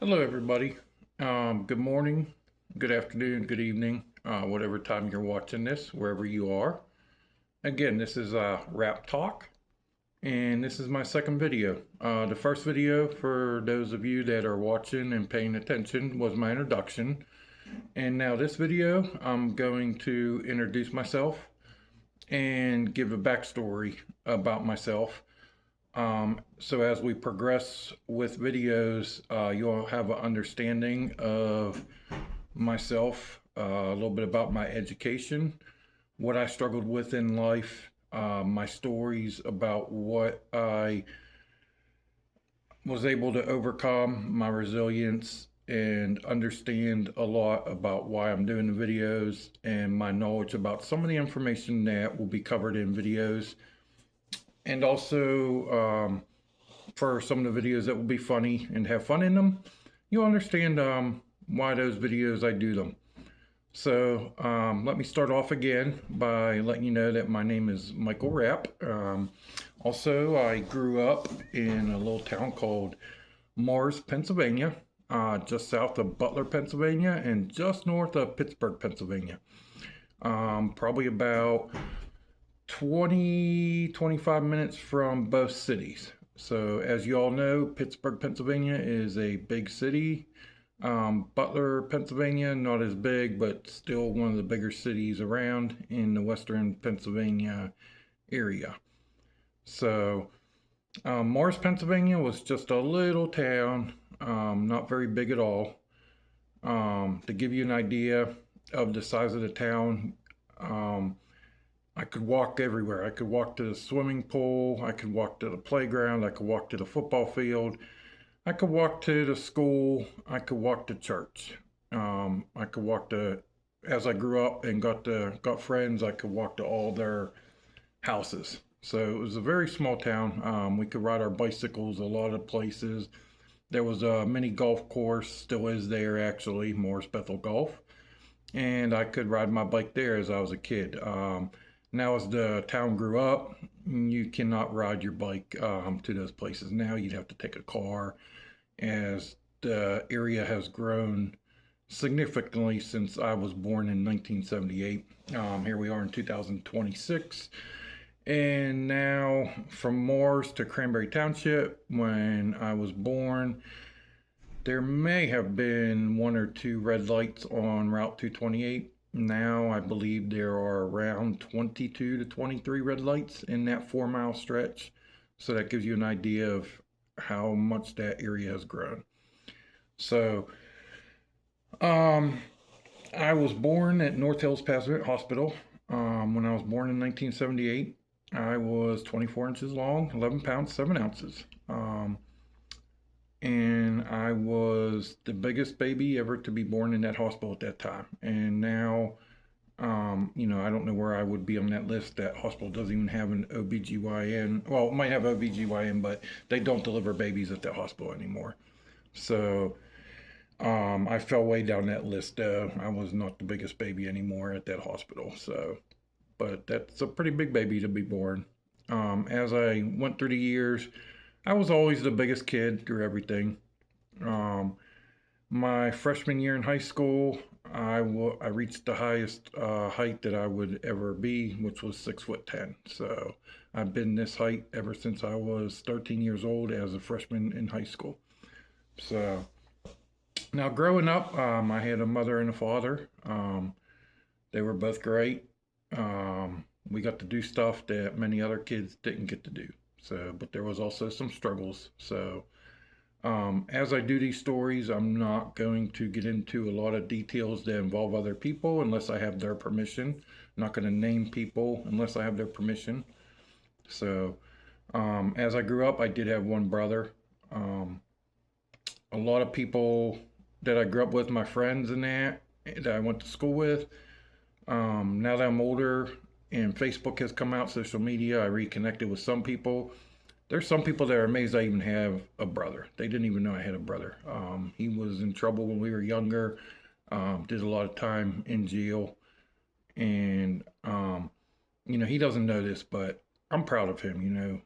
Hello, everybody. Good morning, good afternoon, good evening, whatever time you're watching this, wherever you are. Again, this is Rapp Talk, and this is my second video. The first video, for those of you that are watching and paying attention, was my introduction. And now, this video, I'm going to introduce myself and give a backstory about myself. So as we progress with videos, you'll have an understanding of myself, a little bit about my education, what I struggled with in life, my stories about what I was able to overcome, my resilience, and understand a lot about why I'm doing the videos and my knowledge about some of the information that will be covered in videos. And also, for some of the videos that will be funny and have fun in them, you'll understand why those videos I do them. So let me start off again by letting you know that my name is Michael Rapp. Also, I grew up in a little town called Mars, Pennsylvania, just south of Butler, Pennsylvania, and just north of Pittsburgh, Pennsylvania. Probably about 25 minutes from both cities. So, as you all know, Pittsburgh, Pennsylvania is a big city. Butler, Pennsylvania, not as big, but still one of the bigger cities around in the western Pennsylvania area. So, Morris, Pennsylvania was just a little town, not very big at all. To give you an idea of the size of the town, I could walk everywhere. I could walk to the swimming pool. I could walk to the playground. I could walk to the football field. I could walk to the school. I could walk to church. I could walk to, as I grew up and got friends, I could walk to all their houses. So it was a very small town. We could ride our bicycles a lot of places. There was a mini golf course, still is there actually, Morris Bethel Golf. And I could ride my bike there as I was a kid. Now, as the town grew up, you cannot ride your bike to those places. Now you'd have to take a car, as the area has grown significantly since I was born in 1978. Here we are in 2026. And now from Morris to Cranberry Township, when I was born, there may have been one or two red lights on Route 228. Now I believe there are around 22 to 23 red lights in that 4 mile stretch. So that gives you an idea of how much that area has grown. So, I was born at North Hills Pacific Hospital. When I was born in 1978, I was 24 inches long, 11 pounds, 7 ounces. And I was the biggest baby ever to be born in that hospital at that time. And now, I don't know where I would be on that list. That hospital doesn't even have an OBGYN. Well, it might have OBGYN, but they don't deliver babies at that hospital anymore. So I fell way down that list. I was not the biggest baby anymore at that hospital. So, but that's a pretty big baby to be born. As I went through the years, I was always the biggest kid through everything. Um, my freshman year in high school, I reached the highest height that I would ever be, which was 6'10". So I've been this height ever since I was 13 years old as a freshman in high school. So now growing up, I had a mother and a father. They were both great. We got to do stuff that many other kids didn't get to do. So, but there was also some struggles. So, as I do these stories, I'm not going to get into a lot of details that involve other people unless I have their permission. I'm not going to name people unless I have their permission. So, as I grew up, I did have one brother. A lot of people that I grew up with, my friends and that I went to school with, now that I'm older and Facebook has come out, social media, I reconnected with some people. There's some people that are amazed I even have a brother. They didn't even know I had a brother. He was in trouble when we were younger, did a lot of time in jail. And, he doesn't know this, but I'm proud of him.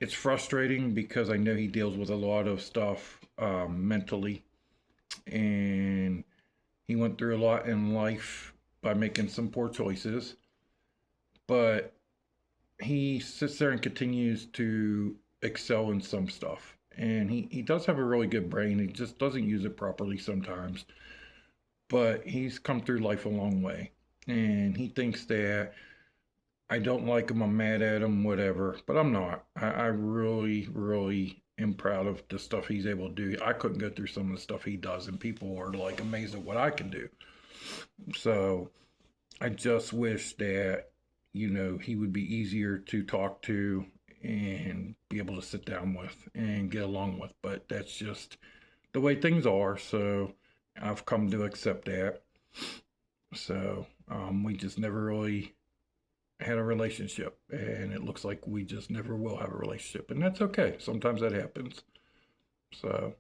it's frustrating because I know he deals with a lot of stuff mentally, and he went through a lot in life by making some poor choices. But he sits there and continues to excel in some stuff. And he does have a really good brain. He just doesn't use it properly sometimes. But he's come through life a long way. And he thinks that I don't like him, I'm mad at him, whatever. But I'm not. I really, really am proud of the stuff he's able to do. I couldn't go through some of the stuff he does, and people are like amazed at what I can do. So I just wish that, he would be easier to talk to and be able to sit down with and get along with. But that's just the way things are. So I've come to accept that. So we just never really had a relationship, and it looks like we just never will have a relationship, and that's okay. Sometimes that happens. So,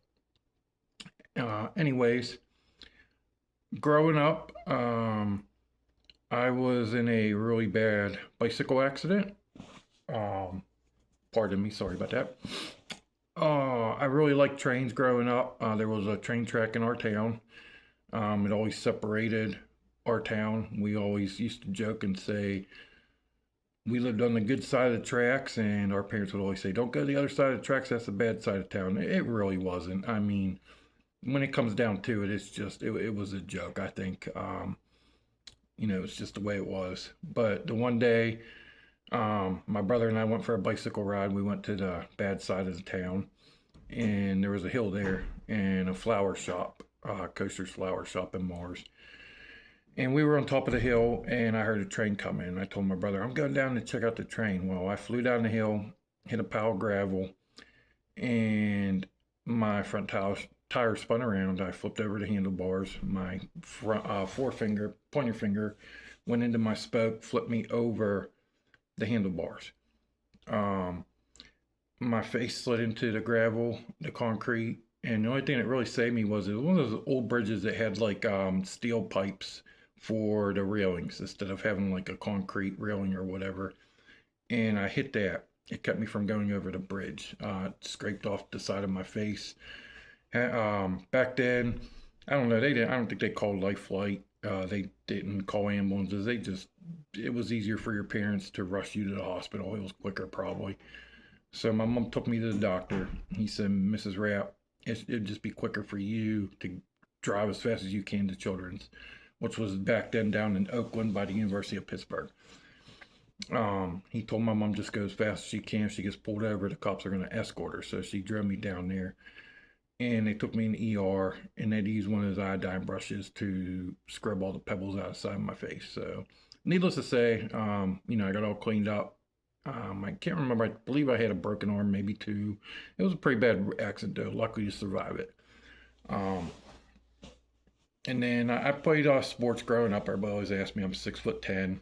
anyways, growing up, I was in a really bad bicycle accident. Um, Pardon me, sorry about that. I really liked trains growing up. There was a train track in our town. It always separated our town. We always used to joke and say we lived on the good side of the tracks, and our parents would always say, "Don't go to the other side of the tracks. That's the bad side of town." It really wasn't. I mean, when it comes down to it, it's just it was a joke. I think it's just the way it was. But the one day, my brother and I went for a bicycle ride. We went to the bad side of the town, and there was a hill there and a flower shop, Coaster's Flower Shop in Mars. And we were on top of the hill, and I heard a train coming. I told my brother, I'm going down to check out the train. Well, I flew down the hill, hit a pile of gravel, and my front tire spun around. I flipped over the handlebars. My front forefinger, pointer finger, went into my spoke, flipped me over the handlebars. Um, my face slid into the gravel, the concrete, and the only thing that really saved me was it was one of those old bridges that had like steel pipes for the railings instead of having like a concrete railing or whatever. And I hit that. It kept me from going over the bridge. It scraped off the side of my face. Back then, I don't know. They didn't. I don't think they called life flight. They didn't call ambulances. It was easier for your parents to rush you to the hospital. It was quicker, probably. So my mom took me to the doctor. He said, Mrs. Rapp, it'd just be quicker for you to drive as fast as you can to Children's, which was back then down in Oakland by the University of Pittsburgh. He told my mom just go as fast as she can. If she gets pulled over, the cops are going to escort her. So she drove me down there, and they took me in the ER, and they used one of those iodine brushes to scrub all the pebbles out of the side of my face. So, needless to say, I got all cleaned up. I can't remember. I believe I had a broken arm, maybe two. It was a pretty bad accident, though. Luckily to survive it. Um, and then I played sports growing up. Everybody always asked me. I'm 6'10".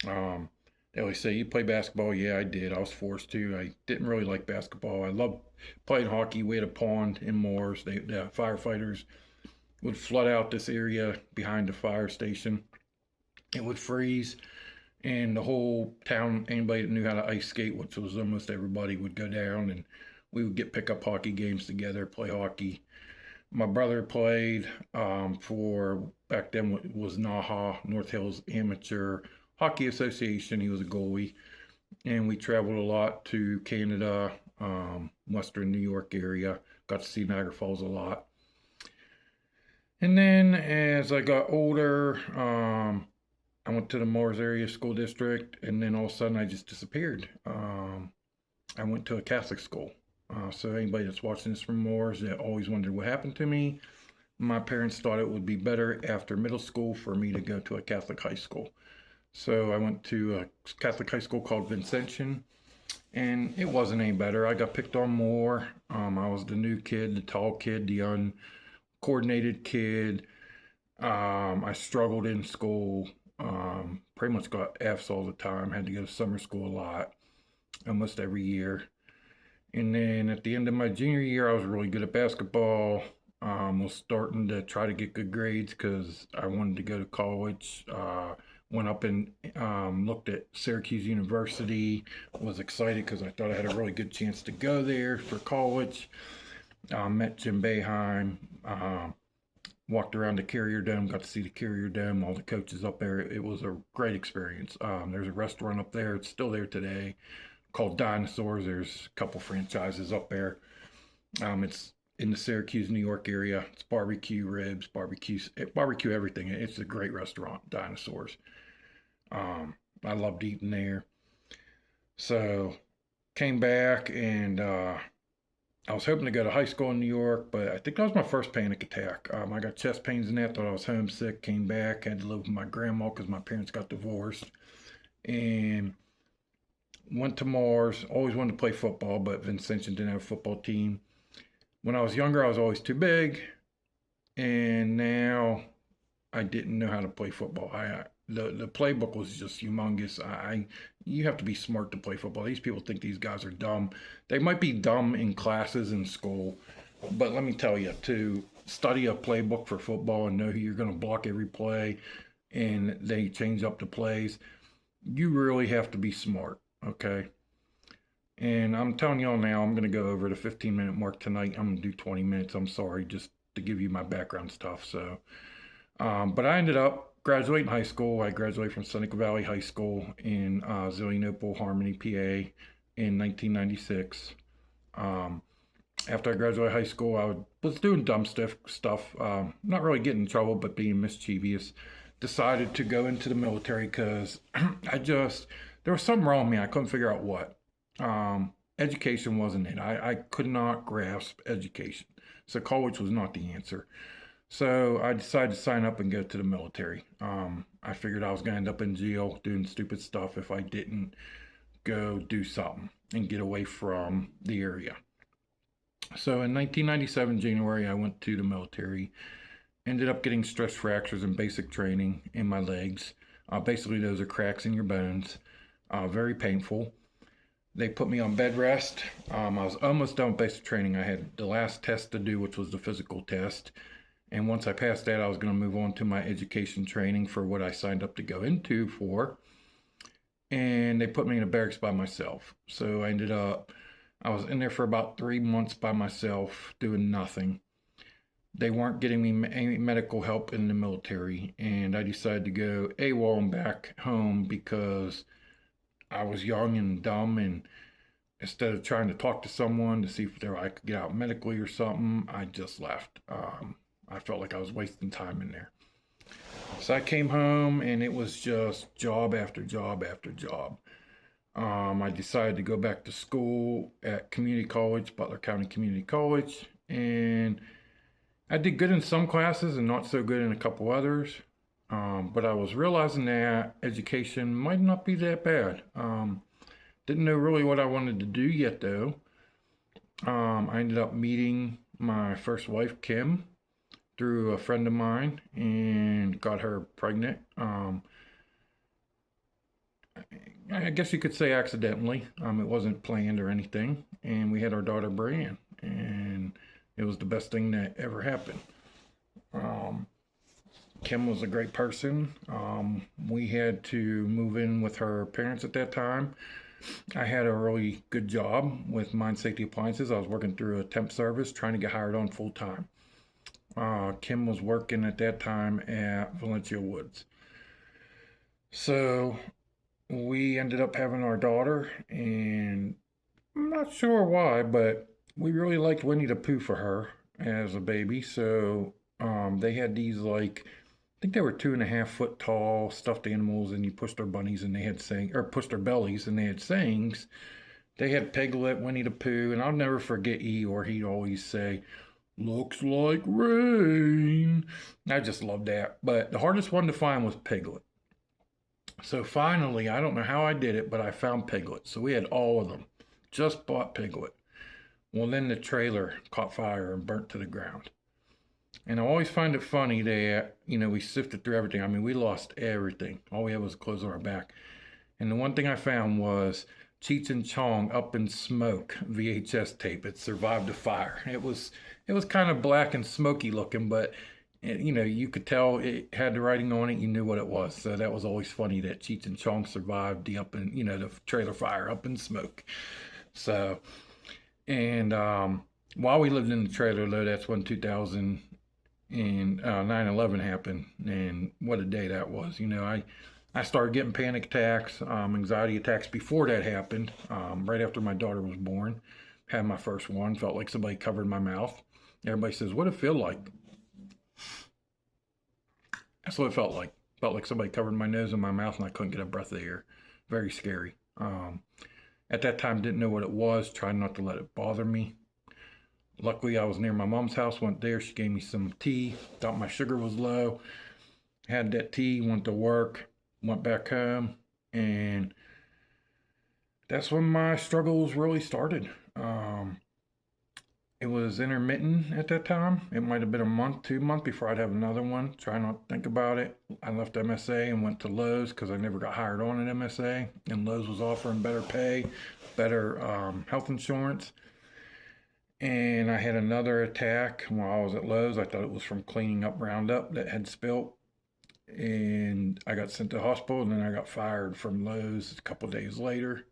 Um, they always say, "You play basketball?" Yeah, I did. I was forced to. I didn't really like basketball. I loved playing hockey. We had a pond in Moores. The firefighters would flood out this area behind the fire station. It would freeze, and the whole town, anybody that knew how to ice skate, which was almost everybody, would go down, and we would get pick up hockey games together, play hockey. My brother played for back then was NAHA, North Hills Amateur Hockey Association. He was a goalie, and we traveled a lot to Canada, Western New York area. Got to see Niagara Falls a lot. And then as I got older, I went to the Mars Area School District, and then all of a sudden I just disappeared. I went to a Catholic school. So anybody that's watching this from Mars that always wondered what happened to me, my parents thought it would be better after middle school for me to go to a Catholic high school. So I went to a Catholic high school called Vincentian, and it wasn't any better. I got picked on more. I was the new kid, the tall kid, the uncoordinated kid. I struggled in school. Pretty much got F's all the time. Had to go to summer school a lot, almost every year. And then at the end of my junior year, I was really good at basketball. Was starting to try to get good grades because I wanted to go to college. Went up and looked at Syracuse University. Was excited because I thought I had a really good chance to go there for college. Met Jim Boeheim. Walked around the Carrier Dome. Got to see the Carrier Dome. All the coaches up there. It was a great experience. There's a restaurant up there. It's still there today, called Dinosaurs. There's a couple franchises up there. It's in the Syracuse, New York area. It's barbecue ribs, barbecue everything. It's a great restaurant, Dinosaurs. I loved eating there. So came back and I was hoping to go to high school in New York, but I think that was my first panic attack. I got chest pains and that, thought I was homesick, came back, had to live with my grandma because my parents got divorced, and went to Mars. Always wanted to play football, but Vincentian didn't have a football team. When I was younger, I was always too big, and now I didn't know how to play football. The playbook was just humongous. You have to be smart to play football. These people think these guys are dumb. They might be dumb in classes in school, but let me tell you, to study a playbook for football and know who you're going to block every play, and they change up the plays, you really have to be smart. Okay. And I'm telling y'all now, I'm going to go over the 15-minute mark tonight. I'm going to do 20 minutes. I'm sorry, just to give you my background stuff. So, but I ended up graduating high school. I graduated from Seneca Valley High School in Zillionople, Harmony, PA in 1996. After I graduated high school, was doing dumb stuff, not really getting in trouble, but being mischievous. Decided to go into the military because there was something wrong with me. I couldn't figure out what. Education wasn't it. I could not grasp education. So college was not the answer. So I decided to sign up and go to the military. I figured I was going to end up in jail doing stupid stuff if I didn't go do something and get away from the area. So in 1997, January, I went to the military. Ended up getting stress fractures and basic training in my legs. Basically, those are cracks in your bones. Very painful. They put me on bed rest. I was almost done with basic training. I had the last test to do, which was the physical test. And once I passed that, I was going to move on to my education training for what I signed up to go into for. And they put me in a barracks by myself. So I was in there for about 3 months by myself, doing nothing. They weren't getting me any medical help in the military. And I decided to go AWOL and back home because I was young and dumb, and instead of trying to talk to someone to see if I could get out medically or something, I just left. I felt like I was wasting time in there. So I came home, and it was just job after job after job. I decided to go back to school at community college, Butler County Community College, and I did good in some classes and not so good in a couple others. But I was realizing that education might not be that bad. Didn't know really what I wanted to do yet, though. I ended up meeting my first wife, Kim, through a friend of mine and got her pregnant. I guess you could say accidentally. It wasn't planned or anything. And we had our daughter, Brianne. And it was the best thing that ever happened. Kim was a great person. We had to move in with her parents at that time. I had a really good job with Mine Safety Appliances. I was working through a temp service trying to get hired on full time. Kim was working at that time at Valencia Woods. So we ended up having our daughter, and I'm not sure why, but we really liked Winnie the Pooh for her as a baby. So they had these I think they were 2.5 foot tall stuffed animals, and you pushed their bunnies and they had pushed their bellies and they had sayings. They had Piglet, Winnie the Pooh, and I'll never forget Eeyore. He'd always say, "Looks like rain." I just loved that. But the hardest one to find was Piglet. So finally, I don't know how I did it, but I found Piglet. So we had all of them. Just bought Piglet. Well, then the trailer caught fire and burnt to the ground. And I always find it funny that, we sifted through everything. I mean, we lost everything. All we had was clothes on our back. And the one thing I found was Cheech and Chong Up in Smoke VHS tape. It survived the fire. It was kind of black and smoky looking, but And, you could tell it had the writing on it. You knew what it was. So that was always funny that Cheech and Chong survived the trailer fire up in smoke. So, and while we lived in the trailer, though, that's when 2000 and 9/11 happened. And what a day that was. I started getting panic attacks, anxiety attacks before that happened, right after my daughter was born. Had my first one, felt like somebody covered my mouth. Everybody says, "What did it feel like?" That's what it felt like. Felt like somebody covered my nose and my mouth, and I couldn't get a breath of air. Very scary. At that time, didn't know what it was. Tried not to let it bother me. Luckily, I was near my mom's house. Went there. She gave me some tea. Thought my sugar was low. Had that tea. Went to work. Went back home, and that's when my struggles really started. It was intermittent at that time. It might have been a month, 2 months before I'd have another one. Try not to think about it. I left MSA and went to Lowe's because I never got hired on at MSA. And Lowe's was offering better pay, better health insurance. And I had another attack while I was at Lowe's. I thought it was from cleaning up Roundup that had spilt. And I got sent to the hospital, and then I got fired from Lowe's a couple days later.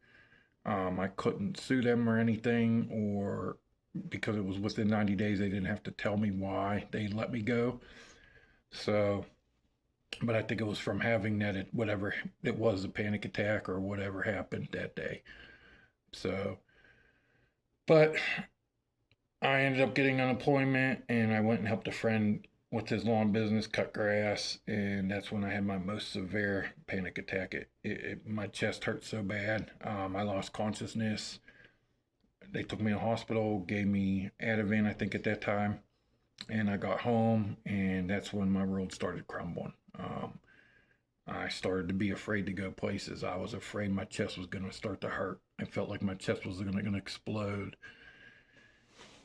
I couldn't sue them or anything, or because it was within 90 days, they didn't have to tell me why they let me go. So, but I think it was from having whatever it was, a panic attack or whatever happened that day. So, but I ended up getting unemployment, and I went and helped a friend with his lawn business cut grass, and that's when I had my most severe panic attack. My chest hurt so bad. I lost consciousness. They took me to the hospital, gave me Ativan, I think, at that time, and I got home, and that's when my world started crumbling. I started to be afraid to go places. I was afraid my chest was going to start to hurt. I felt like my chest was going to explode.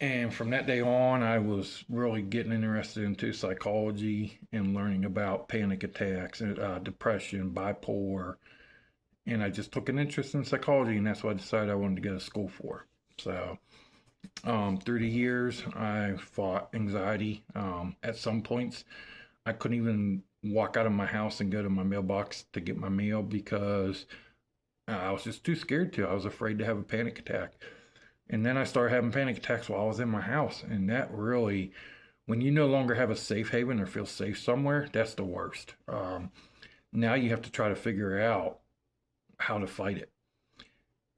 And from that day on, I was really getting interested into psychology and learning about panic attacks, and depression, bipolar, and I just took an interest in psychology, and that's what I decided I wanted to go to school for. So, through the years, I fought anxiety. At some points, I couldn't even walk out of my house and go to my mailbox to get my mail because I was just too scared to. I was afraid to have a panic attack. And then I started having panic attacks while I was in my house. And that really, when you no longer have a safe haven or feel safe somewhere, that's the worst. Now you have to try to figure out how to fight it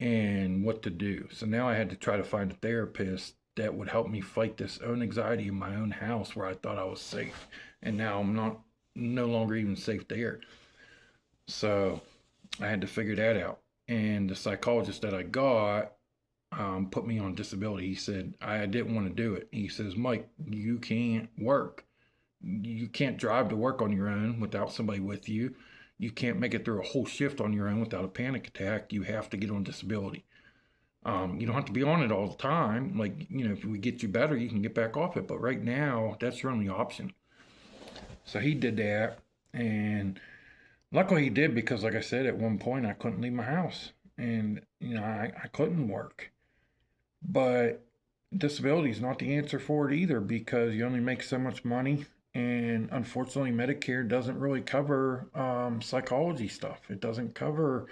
and what to do. So now I had to try to find a therapist that would help me fight this own anxiety in my own house where I thought I was safe. And now I'm no longer even safe there. So I had to figure that out. And the psychologist that I got put me on disability. He said, I didn't want to do it. He says, Mike, you can't work. You can't drive to work on your own without somebody with you. You can't make it through a whole shift on your own without a panic attack. You have to get on disability. You don't have to be on it all the time. Like, if we get you better, you can get back off it. But right now, that's your only option. So he did that. And luckily he did because, like I said, at one point I couldn't leave my house. And, I couldn't work. But disability is not the answer for it either because you only make so much money. And unfortunately, Medicare doesn't really cover psychology stuff. It doesn't cover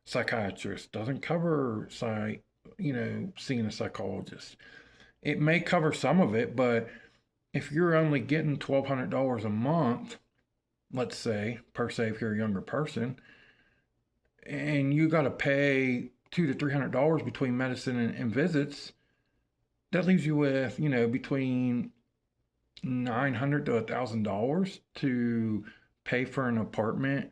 psychiatrists, doesn't cover seeing a psychologist. It may cover some of it, but if you're only getting $1,200 a month, let's say, per se, if you're a younger person, and you got to pay $200 to $300 between medicine and visits, that leaves you with, between $900 to $1,000 to pay for an apartment,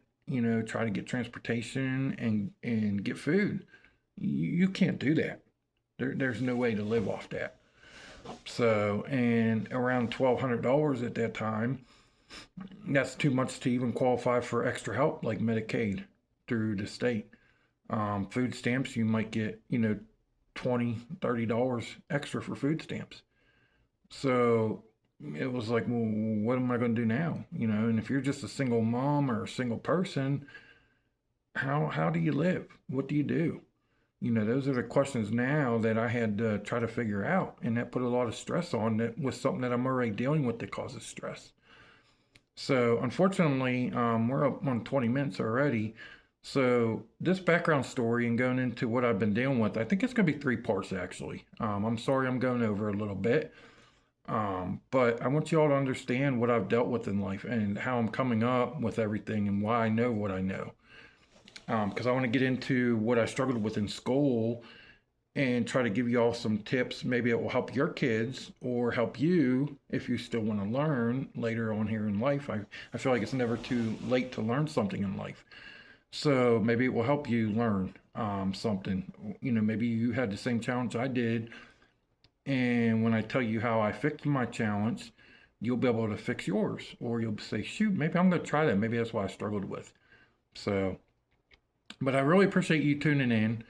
try to get transportation and get food. You can't do that. There's no way to live off that. So, and around $1,200 at that time, that's too much to even qualify for extra help like Medicaid through the state. Food stamps, you might get, $20, $30 extra for food stamps. So it was like, well, what am I going to do now? And if you're just a single mom or a single person, how do you live? What do you do? Those are the questions now that I had to try to figure out, and that put a lot of stress on. That was something that I'm already dealing with that causes stress. So unfortunately, we're up on 20 minutes already. So this background story and going into what I've been dealing with, I think it's going to be three parts actually. I'm sorry I'm going over a little bit, but I want you all to understand what I've dealt with in life and how I'm coming up with everything and why I know what I know. Because I want to get into what I struggled with in school and try to give you all some tips. Maybe it will help your kids or help you if you still want to learn later on here in life. I feel like it's never too late to learn something in life. So maybe it will help you learn something. Maybe you had the same challenge I did. And when I tell you how I fixed my challenge, you'll be able to fix yours. Or you'll say, shoot, maybe I'm going to try that. Maybe that's what I struggled with. So, but I really appreciate you tuning in.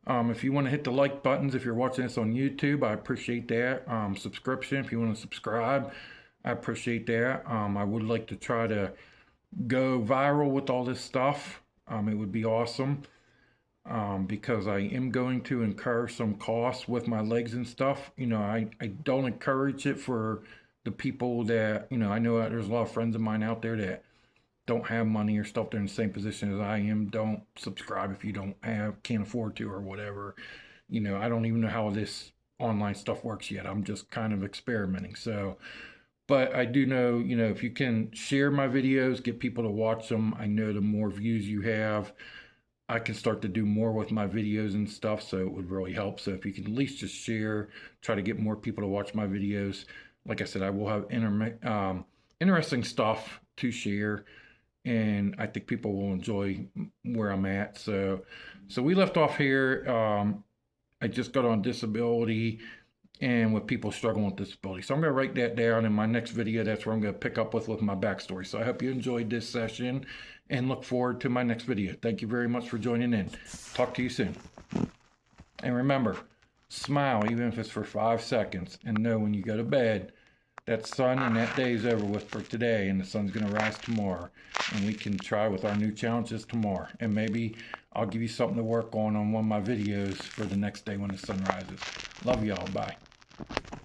If you want to hit the like buttons, if you're watching this on YouTube, I appreciate that. Subscription, if you want to subscribe, I appreciate that. I would like to try to go viral with all this stuff. It would be awesome because I am going to incur some costs with my legs and stuff. I don't encourage it for the people that, I know that there's a lot of friends of mine out there that don't have money or stuff. They're in the same position as I am. Don't subscribe if you can't afford to or whatever. I don't even know how this online stuff works yet. I'm just kind of experimenting. So, but I do know, if you can share my videos, get people to watch them, I know the more views you have, I can start to do more with my videos and stuff. So it would really help. So if you can at least just share, try to get more people to watch my videos. Like I said, I will have interesting stuff to share, and I think people will enjoy where I'm at. So we left off here. I just got on disability and with people struggling with disability. So I'm going to write that down in my next video. That's where I'm going to pick up with my backstory. So I hope you enjoyed this session and look forward to my next video. Thank you very much for joining in. Talk to you soon. And remember, smile even if it's for 5 seconds, and know when you go to bed, that sun and that day is over with for today, and the sun's going to rise tomorrow, and we can try with our new challenges tomorrow, and maybe I'll give you something to work on one of my videos for the next day when the sun rises. Love y'all. Bye.